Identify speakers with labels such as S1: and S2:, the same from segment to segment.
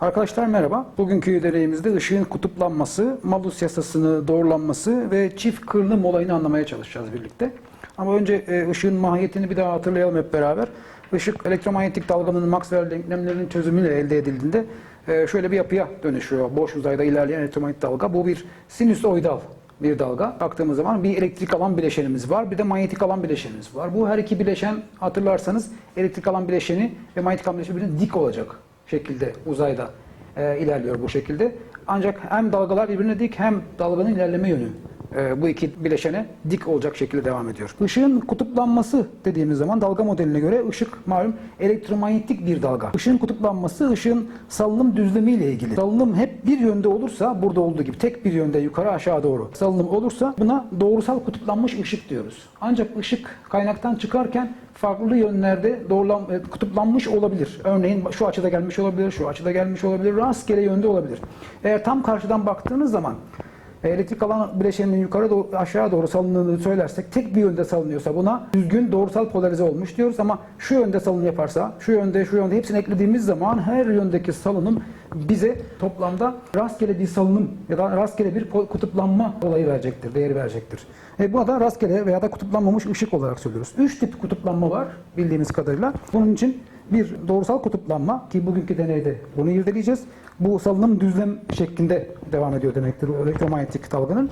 S1: Arkadaşlar merhaba. Bugünkü deneyimizde ışığın kutuplanması, Malus yasasını doğrulanması ve çift kırılım olayını anlamaya çalışacağız birlikte. Ama önce ışığın mahiyetini bir daha hatırlayalım hep beraber. Işık elektromanyetik dalganın Maxwell denklemlerinin çözümüyle elde edildiğinde şöyle bir yapıya dönüşüyor. Boş uzayda ilerleyen elektromanyetik dalga. Bu bir sinüsoidal bir dalga. Baktığımız zaman bir elektrik alan bileşenimiz var. Bir de manyetik alan bileşenimiz var. Bu her iki bileşen hatırlarsanız elektrik alan bileşeni ve manyetik alan bileşeni birbirine dik olacak şekilde uzayda ilerliyor bu şekilde. Ancak hem dalgalar birbirine dik hem dalganın ilerleme yönü bu iki bileşene dik olacak şekilde devam ediyor. Işığın kutuplanması dediğimiz zaman dalga modeline göre ışık malum elektromanyetik bir dalga. Işığın kutuplanması ışığın salınım düzlemiyle ilgili. Salınım hep bir yönde olursa, burada olduğu gibi tek bir yönde yukarı aşağı doğru salınım olursa buna doğrusal kutuplanmış ışık diyoruz. Ancak ışık kaynaktan çıkarken farklı yönlerde kutuplanmış olabilir. Örneğin şu açıda gelmiş olabilir, şu açıda gelmiş olabilir, rastgele yönde olabilir. Eğer tam karşıdan baktığınız zaman elektrik alan bileşeninin yukarı doğru, aşağı doğru salındığını söylersek, tek bir yönde salınıyorsa buna düzgün doğrusal polarize olmuş diyoruz. Ama şu yönde salınım yaparsa, şu yönde hepsini eklediğimiz zaman her yöndeki salınım bize toplamda rastgele bir salınım ya da rastgele bir kutuplanma olayı verecektir, değeri verecektir. Buna da rastgele veya da kutuplanmamış ışık olarak söylüyoruz. 3 tip kutuplanma var bildiğimiz kadarıyla. Bunun için bir doğrusal kutuplanma, ki bugünkü deneyde bunu irdeleyeceğiz. Bu salınım düzlem şeklinde devam ediyor demektir elektromanyetik dalganın.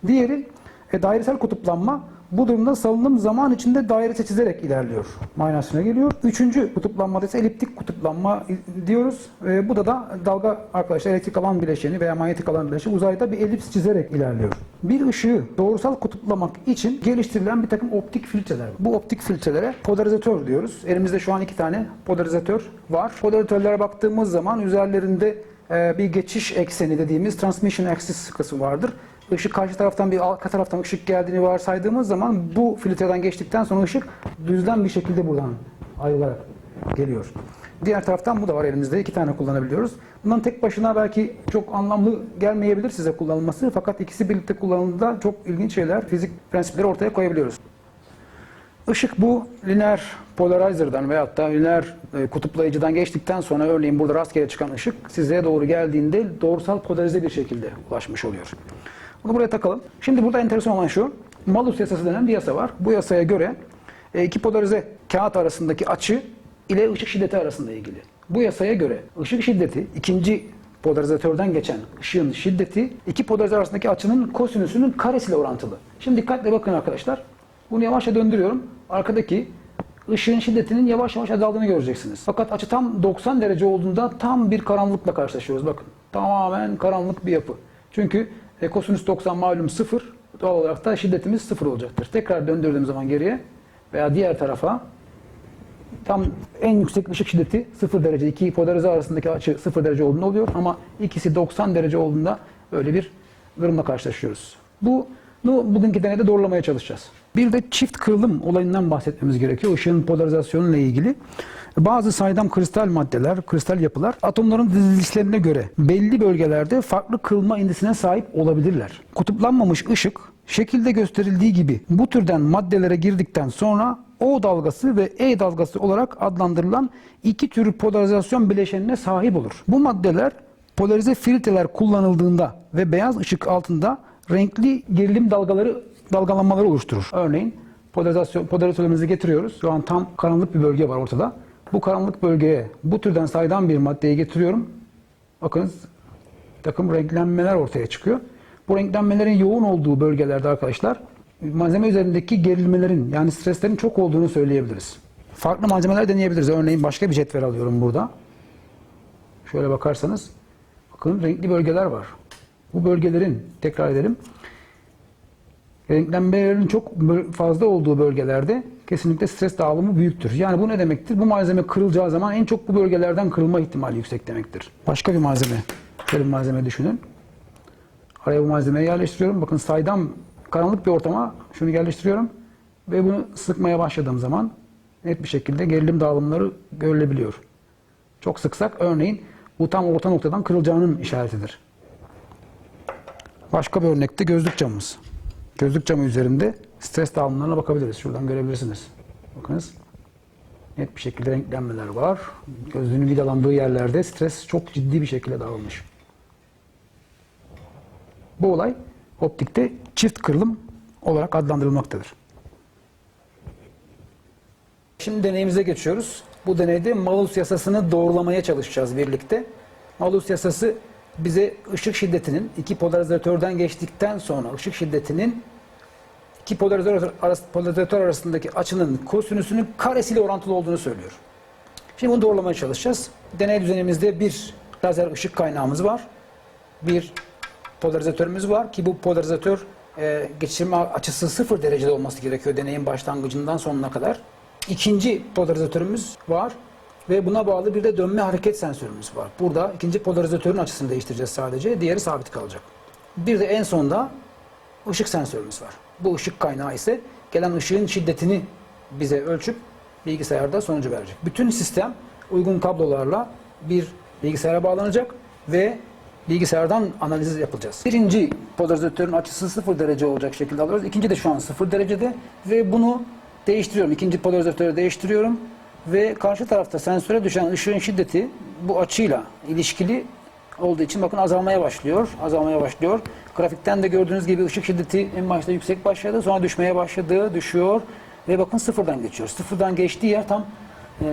S1: Diğeri dairesel kutuplanma. Bu durumda salınım zaman içinde daire çizilerek ilerliyor manasına geliyor. Üçüncü kutuplanmada ise eliptik kutuplanma diyoruz. Bu da dalga arkadaşlar elektrik alan bileşeni veya manyetik alan bileşeni uzayda bir elips çizerek ilerliyor. Bir ışığı doğrusal kutuplanmak için geliştirilen bir takım optik filtreler var. Bu optik filtrelere polarizatör diyoruz. Elimizde şu an 2 tane polarizatör var. Polarizatörlere baktığımız zaman üzerlerinde bir geçiş ekseni dediğimiz transmission axis kısmı vardır. Işık karşı taraftan bir arka taraftan ışık geldiğini varsaydığımız zaman bu filtreden geçtikten sonra ışık düzlem bir şekilde buradan ayrılarak geliyor. Diğer taraftan bu da var elimizde. 2 tane kullanabiliyoruz. Bundan tek başına belki çok anlamlı gelmeyebilir size kullanılması. Fakat ikisi birlikte kullanıldığında çok ilginç şeyler, fizik prensipleri ortaya koyabiliyoruz. Işık bu lineer polarizer'dan veyahut da lineer kutuplayıcıdan geçtikten sonra örneğin burada rastgele çıkan ışık size doğru geldiğinde doğrusal polarize bir şekilde ulaşmış oluyor. Bunu buraya takalım. Şimdi burada enteresan olan şu. Malus yasası denen bir yasa var. Bu yasaya göre iki polarize kağıt arasındaki açı ile ışık şiddeti arasında ilgili. Bu yasaya göre ışık şiddeti ikinci polarizatörden geçen ışığın şiddeti iki polarize arasındaki açının kosinüsünün karesiyle orantılı. Şimdi dikkatle bakın arkadaşlar. Bunu yavaşça döndürüyorum. Arkadaki ışığın şiddetinin yavaş yavaş azaldığını göreceksiniz. Fakat açı tam 90 derece olduğunda tam bir karanlıkla karşılaşıyoruz. Bakın. Tamamen karanlık bir yapı. Çünkü kosinüs 90 malum 0. Doğal olarak da şiddetimiz 0 olacaktır. Tekrar döndürdüğüm zaman geriye veya diğer tarafa tam en yüksek ışık şiddeti 0 derece. İki polarize arasındaki açı 0 derece olduğunda oluyor. Ama ikisi 90 derece olduğunda böyle bir durumla karşılaşıyoruz. Bunu bugünkü deneyde doğrulamaya çalışacağız. Bir de çift kırılım olayından bahsetmemiz gerekiyor. Işığın polarizasyonu ile ilgili. Bazı saydam kristal maddeler, kristal yapılar atomların dizilişlerine göre belli bölgelerde farklı kırılma indisine sahip olabilirler. Kutuplanmamış ışık şekilde gösterildiği gibi bu türden maddelere girdikten sonra O dalgası ve E dalgası olarak adlandırılan iki tür polarizasyon bileşenine sahip olur. Bu maddeler polarize filtreler kullanıldığında ve beyaz ışık altında renkli gerilim dalgalanmaları oluşturur. Örneğin polarizatörümüzü getiriyoruz. Şu an tam karanlık bir bölge var ortada. Bu karanlık bölgeye bu türden saydam bir maddeyi getiriyorum. Bakınız takım renklenmeler ortaya çıkıyor. Bu renklenmelerin yoğun olduğu bölgelerde arkadaşlar malzeme üzerindeki gerilmelerin yani streslerin çok olduğunu söyleyebiliriz. Farklı malzemeler deneyebiliriz. Örneğin başka bir cetvel alıyorum burada. Şöyle bakarsanız bakın renkli bölgeler var. Bu bölgelerin tekrar edelim. Renklenmelerin çok fazla olduğu bölgelerde kesinlikle stres dağılımı büyüktür. Yani bu ne demektir? Bu malzeme kırılacağı zaman en çok bu bölgelerden kırılma ihtimali yüksek demektir. Başka bir malzeme, şöyle bir malzeme düşünün. Araya bu malzemeyi yerleştiriyorum. Bakın saydam karanlık bir ortama şunu yerleştiriyorum. Ve bunu sıkmaya başladığım zaman net bir şekilde gerilim dağılımları görülebiliyor. Çok sıksak örneğin bu tam orta noktadan kırılacağının işaretidir. Başka bir örnekte gözlük camımız. Gözlük camı üzerinde stres dağılımlarına bakabiliriz. Şuradan görebilirsiniz. Bakınız. Net bir şekilde renklenmeler var. Gözlüğünün vidalandığı yerlerde stres çok ciddi bir şekilde dağılmış. Bu olay optikte çift kırılım olarak adlandırılmaktadır. Şimdi deneyimize geçiyoruz. Bu deneyde Malus yasasını doğrulamaya çalışacağız birlikte. Malus yasası bize ışık şiddetinin iki polarizatörden geçtikten sonra ışık şiddetinin iki polarizatör arasındaki açının kosinüsünün karesiyle orantılı olduğunu söylüyor. Şimdi bunu doğrulamaya çalışacağız. Deney düzenimizde bir lazer ışık kaynağımız var. Bir polarizatörümüz var ki bu polarizatör geçirme açısı 0 derecede olması gerekiyor deneyin başlangıcından sonuna kadar. İkinci polarizatörümüz var ve buna bağlı bir de dönme hareket sensörümüz var. Burada ikinci polarizatörün açısını değiştireceğiz sadece. Diğeri sabit kalacak. Bir de en sonda ışık sensörümüz var. Bu ışık kaynağı ise gelen ışığın şiddetini bize ölçüp bilgisayarda sonucu verecek. Bütün sistem uygun kablolarla bir bilgisayara bağlanacak ve bilgisayardan analiz yapacağız. Birinci polarizatörün açısı 0 derece olacak şekilde alıyoruz. İkinci de şu an 0 derecede ve bunu değiştiriyorum. İkinci polarizatörü değiştiriyorum ve karşı tarafta sensöre düşen ışığın şiddeti bu açıyla ilişkili olduğu için bakın azalmaya başlıyor. Azalmaya başlıyor. Grafikten de gördüğünüz gibi ışık şiddeti en başta yüksek başladı. Sonra düşmeye başladı. Düşüyor. Ve bakın sıfırdan geçiyor. Sıfırdan geçtiği yer tam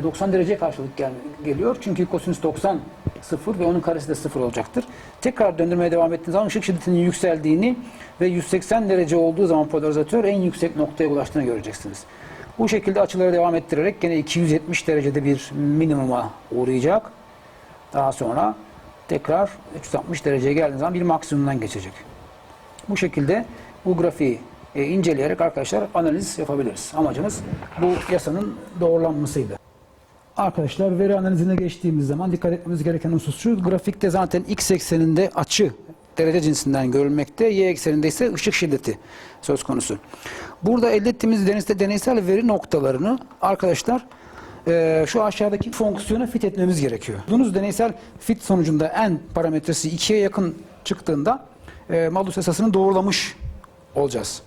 S1: 90 dereceye karşılık geliyor. Çünkü kosinüs 90 sıfır ve onun karesi de sıfır olacaktır. Tekrar döndürmeye devam ettiğiniz zaman ışık şiddetinin yükseldiğini ve 180 derece olduğu zaman polarizatör en yüksek noktaya ulaştığını göreceksiniz. Bu şekilde açıları devam ettirerek gene 270 derecede bir minimuma uğrayacak. Daha sonra tekrar 360 dereceye geldiğiniz zaman bir maksimumdan geçecek. Bu şekilde bu grafiği inceleyerek arkadaşlar analiz yapabiliriz. Amacımız bu yasanın doğrulanmasıydı. Arkadaşlar veri analizine geçtiğimiz zaman dikkat etmemiz gereken husus şu. Grafikte zaten x ekseninde açı derece cinsinden görülmekte. Y ekseninde ise ışık şiddeti söz konusu. Burada elde ettiğimiz deneysel veri noktalarını arkadaşlar şu aşağıdaki fonksiyona fit etmemiz gerekiyor. Bulduğunuz deneysel fit sonucunda n parametresi 2'ye yakın çıktığında Malus yasasını doğrulamış olacağız.